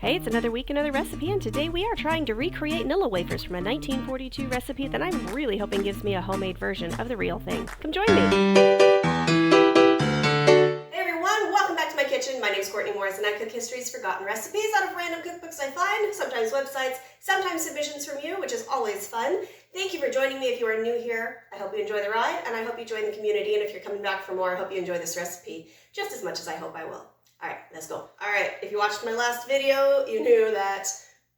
Hey, it's another week, another recipe, and today we are trying to recreate Nilla Wafers from a 1942 recipe that I'm really hoping gives me a homemade version of the real thing. Come join me! Hey everyone, welcome back to my kitchen. My name is Courtney Morris and I cook history's forgotten recipes out of random cookbooks I find, sometimes websites, sometimes submissions from you, which is always fun. Thank you for joining me if you are new here. I hope you enjoy the ride, and I hope you join the community, and if you're coming back for more, I hope you enjoy this recipe just as much as I hope I will. Alright, let's go. Alright, if you watched my last video, you knew that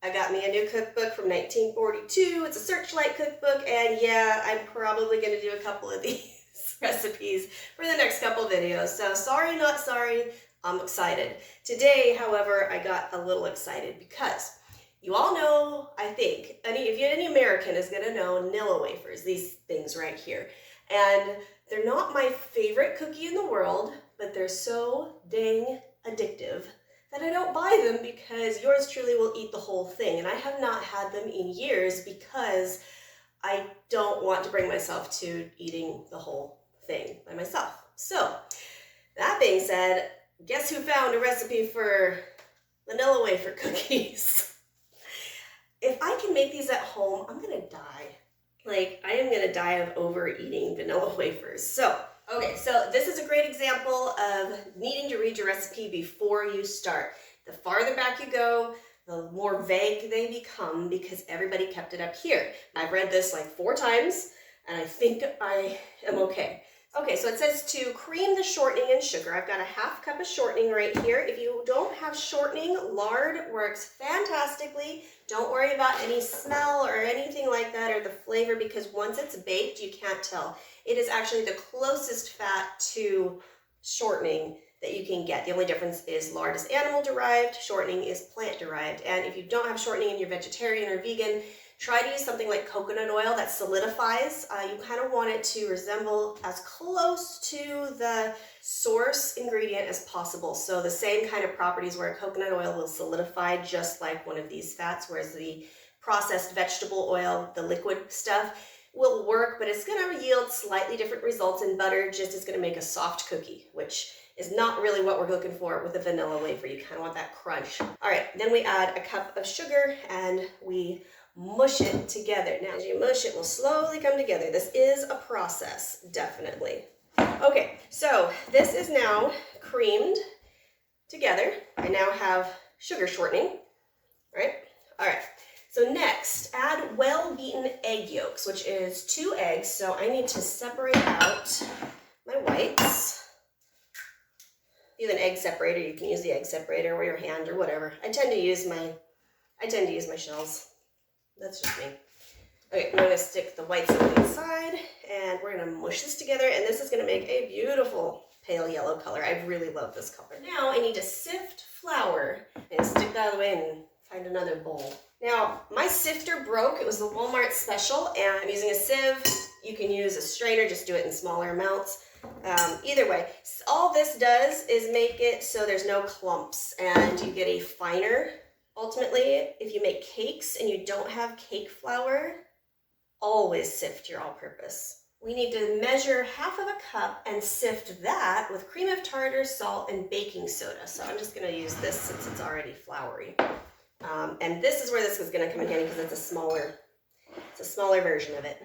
I got me a new cookbook from 1942. It's a Searchlight cookbook, and yeah, I'm probably going to do a couple of these recipes for the next couple videos. So sorry, not sorry, I'm excited. Today, however, I got a little excited because you all know, I think, any American is going to know Nilla Wafers, these things right here. And they're not my favorite cookie in the world, but they're so dang addictive that I don't buy them because yours truly will eat the whole thing. And I have not had them in years because I don't want to bring myself to eating the whole thing by myself. So that being said, guess who found a recipe for vanilla wafer cookies? If I can make these at home, I'm gonna die. Like, I am gonna die of overeating vanilla wafers. So, okay, so this is a great example of needing to read your recipe before you start. The farther back you go, the more vague they become because everybody kept it up here. I've read this like 4 times and I think I am okay. Okay, so it says to cream the shortening and sugar. I've got a 1/2 cup of shortening right here. If you don't have shortening, lard works fantastically. Don't worry about any smell or anything like that or the flavor because once it's baked, you can't tell. It is actually the closest fat to shortening that you can get. The only difference is lard is animal derived, shortening is plant derived. And if you don't have shortening and you're vegetarian or vegan, try to use something like coconut oil that solidifies. You kind of want it to resemble as close to the source ingredient as possible. So the same kind of properties where coconut oil will solidify just like one of these fats, whereas the processed vegetable oil, the liquid stuff, will work, but it's going to yield slightly different results, and butter just is going to make a soft cookie, which is not really what we're looking for with a vanilla wafer. You kind of want that crunch. All right, then we add a cup of sugar and we mush it together. Now, as you mush it, will slowly come together. This is a process, definitely. Okay, so this is now creamed together. I now have sugar shortening, right? All right. So next, add well-beaten egg yolks, which is 2 eggs. So I need to separate out my whites. If you have an egg separator, you can use the egg separator or your hand or whatever. I tend to use my shells. That's just me. Okay, I'm going to stick the whites on the inside, and we're going to mush this together, and this is going to make a beautiful pale yellow color. I really love this color. Now I need to sift flour and stick that out of the way and find another bowl. Now, my sifter broke. It was the Walmart special, and I'm using a sieve. You can use a strainer, just do it in smaller amounts. Either way, all this does is make it so there's no clumps, and you get a finer. Ultimately, if you make cakes and you don't have cake flour, always sift your all-purpose. We need to measure 1/2 cup and sift that with cream of tartar, salt, and baking soda. So I'm just going to use this since it's already floury. And this is where this is going to come in handy because it's a smaller version of it.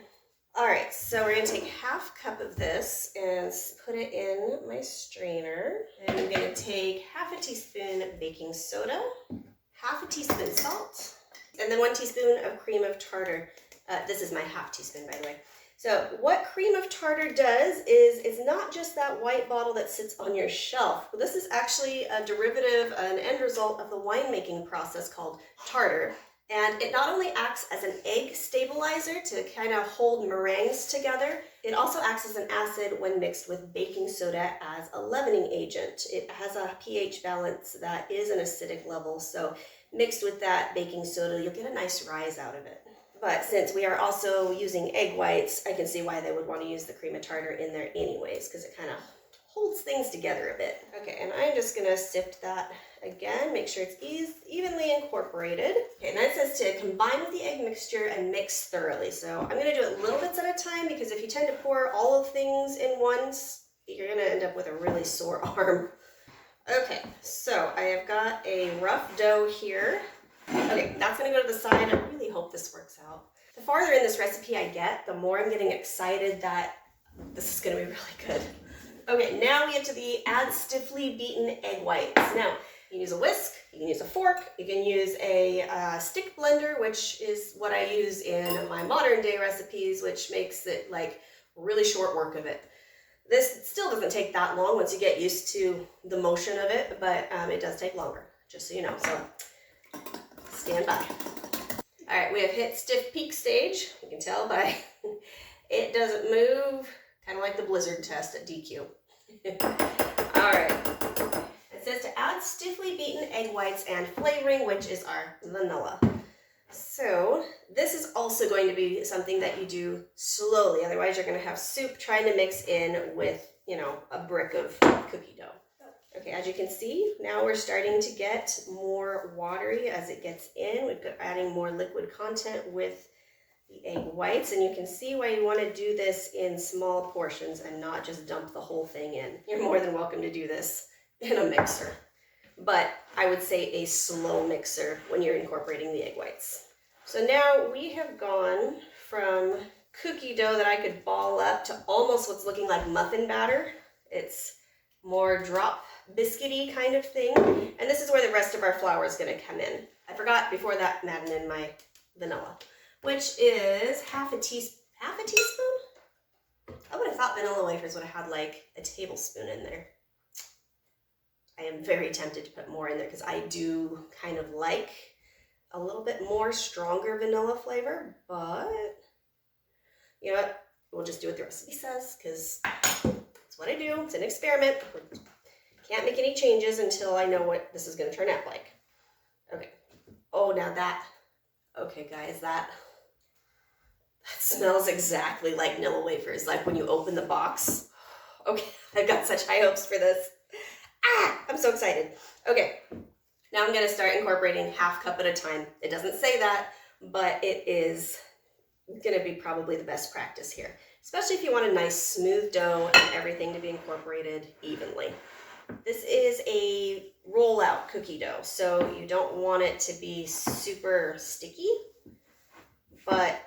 All right, so we're going to take 1/2 cup of this and put it in my strainer. And I'm going to take 1/2 teaspoon baking soda, 1/2 teaspoon salt, and then 1 teaspoon of cream of tartar. This is my 1/2 teaspoon, by the way. So what cream of tartar does is it's not just that white bottle that sits on your shelf. This is actually a derivative, an end result of the winemaking process called tartar. And it not only acts as an egg stabilizer to kind of hold meringues together, it also acts as an acid when mixed with baking soda as a leavening agent. It has a pH balance that is an acidic level, so mixed with that baking soda, you'll get a nice rise out of it. But since we are also using egg whites, I can see why they would want to use the cream of tartar in there anyways, because it kind of holds things together a bit. Okay, and I'm just going to sift that again, make sure it's evenly incorporated. Okay, and then it says to combine with the egg mixture and mix thoroughly. So I'm going to do it little bits at a time because if you tend to pour all of things in once, you're going to end up with a really sore arm. Okay, so I have got a rough dough here. Okay, that's gonna go to the side. I really hope this works out. The farther in this recipe I get, the more I'm getting excited that this is gonna be really good. Okay, now we get to the add stiffly beaten egg whites. Now, you can use a whisk, you can use a fork, you can use a stick blender, which is what I use in my modern day recipes, which makes it like really short work of it. This still doesn't take that long once you get used to the motion of it, but it does take longer, just so you know, so stand by. All right, we have hit stiff peak stage. You can tell by it doesn't move, kind of like the blizzard test at DQ. All right, it says to add stiffly beaten egg whites and flavoring, which is our vanilla. So this is also going to be something that you do slowly, otherwise you're going to have soup trying to mix in with, you know, a brick of cookie dough. Okay, as you can see, now we're starting to get more watery as it gets in. We've got adding more liquid content with the egg whites, and you can see why you want to do this in small portions and not just dump the whole thing in. You're more than welcome to do this in a mixer, but I would say a slow mixer when you're incorporating the egg whites. So now we have gone from cookie dough that I could ball up to almost what's looking like muffin batter. It's more drop biscuity kind of thing, and this is where the rest of our flour is going to come in. I forgot before that I'm adding in my vanilla, which is half a teaspoon. I would have thought Vanilla Wafers would have had like a tablespoon in there. I am very tempted to put more in there because I do kind of like a little bit more stronger vanilla flavor, but you know what? We'll just do what the recipe says because it's what I do. It's an experiment. Can't make any changes until I know what this is going to turn out like. Okay. Oh, now that. Okay, guys, that smells exactly like Nilla Wafers, like when you open the box. Okay, I've got such high hopes for this. I'm so excited. Okay, now I'm going to start incorporating half cup at a time. It doesn't say that, but it is going to be probably the best practice here, especially if you want a nice smooth dough and everything to be incorporated evenly. This is a roll-out cookie dough, so you don't want it to be super sticky, but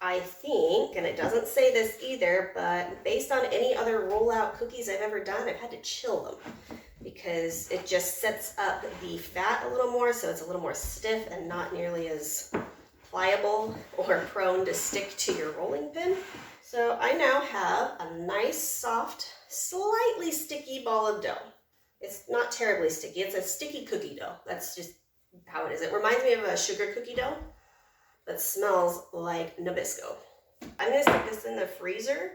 I think, and it doesn't say this either, but based on any other roll-out cookies I've ever done, I've had to chill them because it just sets up the fat a little more, so it's a little more stiff and not nearly as pliable or prone to stick to your rolling pin. So I now have a nice, soft, slightly sticky ball of dough. It's not terribly sticky. It's a sticky cookie dough. That's just how it is. It reminds me of a sugar cookie dough that smells like Nabisco. I'm going to stick this in the freezer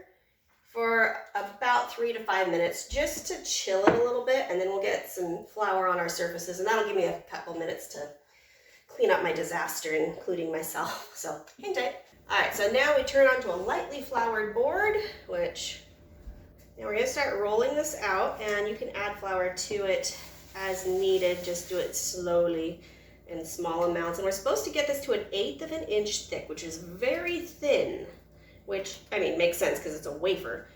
for about 3 to 5 minutes just to chill it a little bit, and then we'll get some flour on our surfaces, and that'll give me a couple minutes to clean up my disaster, including myself. So hang tight. All right, so now we turn onto a lightly floured board, which now we're going to start rolling this out, and you can add flour to it as needed. Just do it slowly in small amounts. And we're supposed to get this to 1/8 of an inch thick, which is very thin, which, I mean, makes sense because it's a wafer.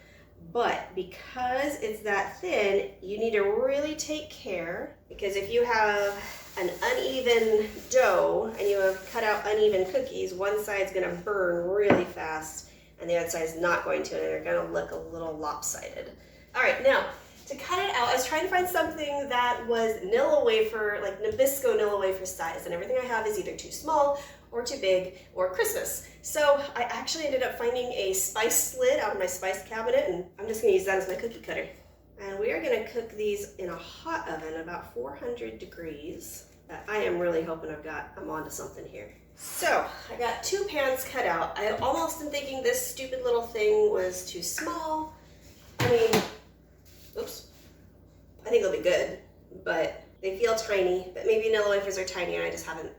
But because it's that thin, you need to really take care, because if you have an uneven dough and you have cut out uneven cookies, one side's going to burn really fast and the other side's not going to, and they're going to look a little lopsided. All right, now to cut it out, I was trying to find something that was Nilla Wafer, like Nabisco Nilla Wafer size, and everything I have is either too small or too big or Christmas. So I actually ended up finding a spice lid out of my spice cabinet, and I'm just going to use that as my cookie cutter. And we are going to cook these in a hot oven, about 400 degrees. I am really hoping I'm onto something here. So I got 2 pans cut out. I almost am thinking this stupid little thing was too small. I mean, oops. I think they'll be good, but they feel tiny. But maybe Nilla Wafers are tiny and I just haven't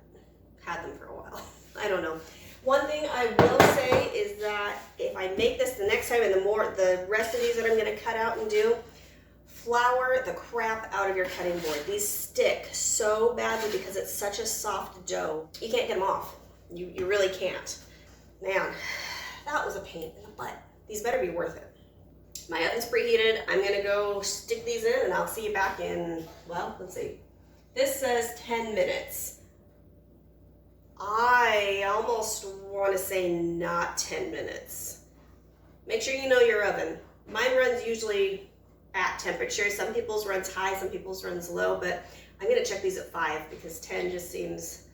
had them for a while. I don't know. One thing I will say is that if I make this the next time, and the rest of these that I'm going to cut out and do, flour the crap out of your cutting board. These stick so badly because it's such a soft dough. You can't get them off. You really can't. Man, that was a pain in the butt. These better be worth it. My oven's preheated. I'm gonna go stick these in and I'll see you back in, well, let's see. This says 10 minutes. I almost want to say not 10 minutes. Make sure you know your oven. Mine runs usually at temperature. Some people's runs high, some people's runs low, but I'm gonna check these at 5 because 10 just seems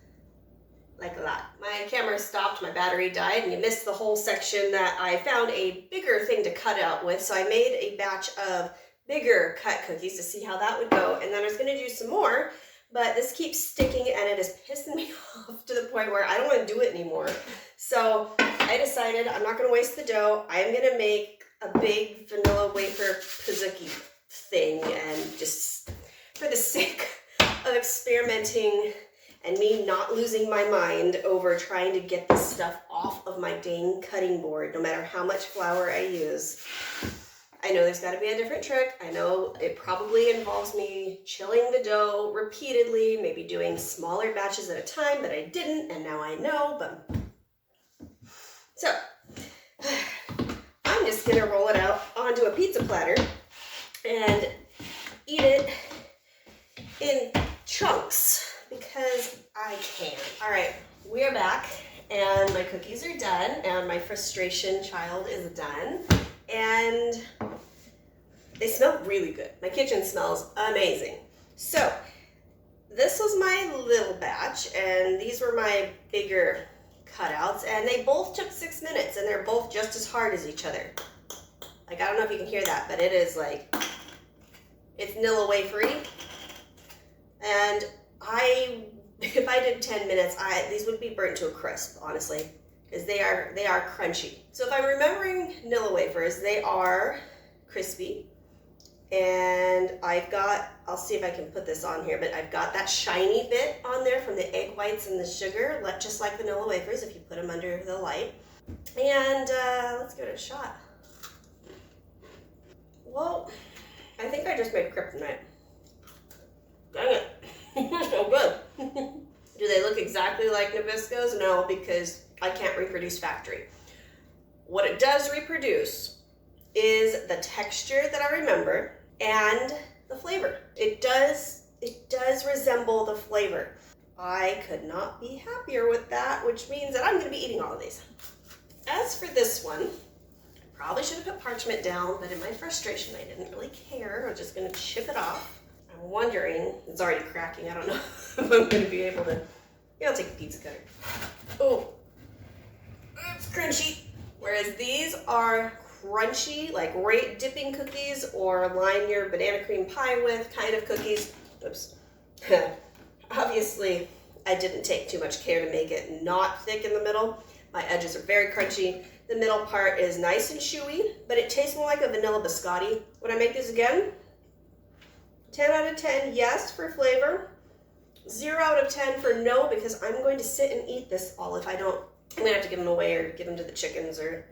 like a lot. My camera stopped, my battery died, and you missed the whole section that I found a bigger thing to cut out with. So I made a batch of bigger cut cookies to see how that would go. And then I was gonna do some more, but this keeps sticking and it is pissing me off to the point where I don't want to do it anymore. So I decided I'm not gonna waste the dough. I'm gonna make a big vanilla wafer pizookie thing, and just for the sake of experimenting and me not losing my mind over trying to get this stuff off of my dang cutting board, no matter how much flour I use. I know there's gotta be a different trick. I know it probably involves me chilling the dough repeatedly, maybe doing smaller batches at a time, but I didn't, and now I know, but. So, I'm just gonna roll it out onto a pizza platter and eat it in chunks, because I can. All right, we're back, and my cookies are done, and my frustration child is done, and they smell really good. My kitchen smells amazing. So this was my little batch, and these were my bigger cutouts, and they both took 6 minutes, and they're both just as hard as each other. Like, I don't know if you can hear that, but it is like, it's Nilla Wafery, and if I did 10 minutes, these would be burnt to a crisp, honestly, because they are crunchy. So if I'm remembering Nilla Wafers, they are crispy, and I'll see if I can put this on here, but I've got that shiny bit on there from the egg whites and the sugar, just like Vanilla Wafers if you put them under the light. And let's give it a shot. Well, I think I just made kryptonite. Dang it. So good. Do they look exactly like Nabisco's? No, because I can't reproduce factory. What it does reproduce is the texture that I remember and the flavor. It does resemble the flavor. I could not be happier with that, which means that I'm going to be eating all of these. As for this one, I probably should have put parchment down, but in my frustration, I didn't really care. I'm just going to chip it off. I'm wondering, it's already cracking. I don't know if I'm going to be able to. Yeah, I'll take the pizza cutter. Oh, it's crunchy. Whereas these are crunchy, like right dipping cookies or line your banana cream pie with kind of cookies. Oops. Obviously, I didn't take too much care to make it not thick in the middle. My edges are very crunchy. The middle part is nice and chewy, but it tastes more like a vanilla biscotti. Would I make this again? 10 out of 10, yes, for flavor. 0 out of 10 for no, because I'm going to sit and eat this all. If I don't, I'm going to have to give them away or give them to the chickens or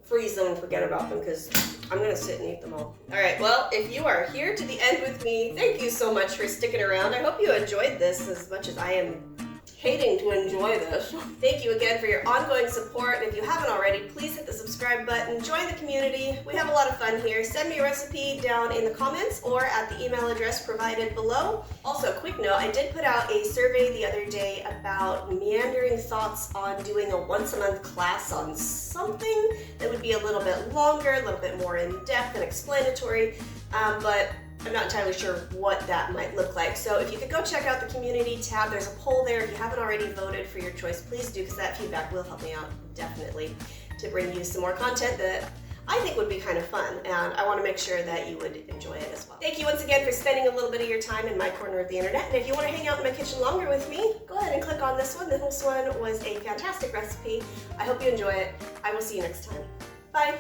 freeze them and forget about them, because I'm going to sit and eat them all. All right, well, if you are here to the end with me, thank you so much for sticking around. I hope you enjoyed this as much as I am hating to enjoy this. Thank you again for your ongoing support, and if you haven't already, please hit the subscribe button, join the community. We have a lot of fun here. Send me a recipe down in the comments or at the email address provided below. Also, quick note, I did put out a survey the other day about meandering thoughts on doing a once-a-month class on something that would be a little bit longer, a little bit more in-depth and explanatory, but I'm not entirely sure what that might look like. So if you could go check out the community tab, there's a poll there. If you haven't already voted for your choice, please do, because that feedback will help me out definitely to bring you some more content that I think would be kind of fun, and I want to make sure that you would enjoy it as well. Thank you once again for spending a little bit of your time in my corner of the internet, and if you want to hang out in my kitchen longer with me, go ahead and click on this one. This one was a fantastic recipe. I hope you enjoy it. I will see you next time. Bye.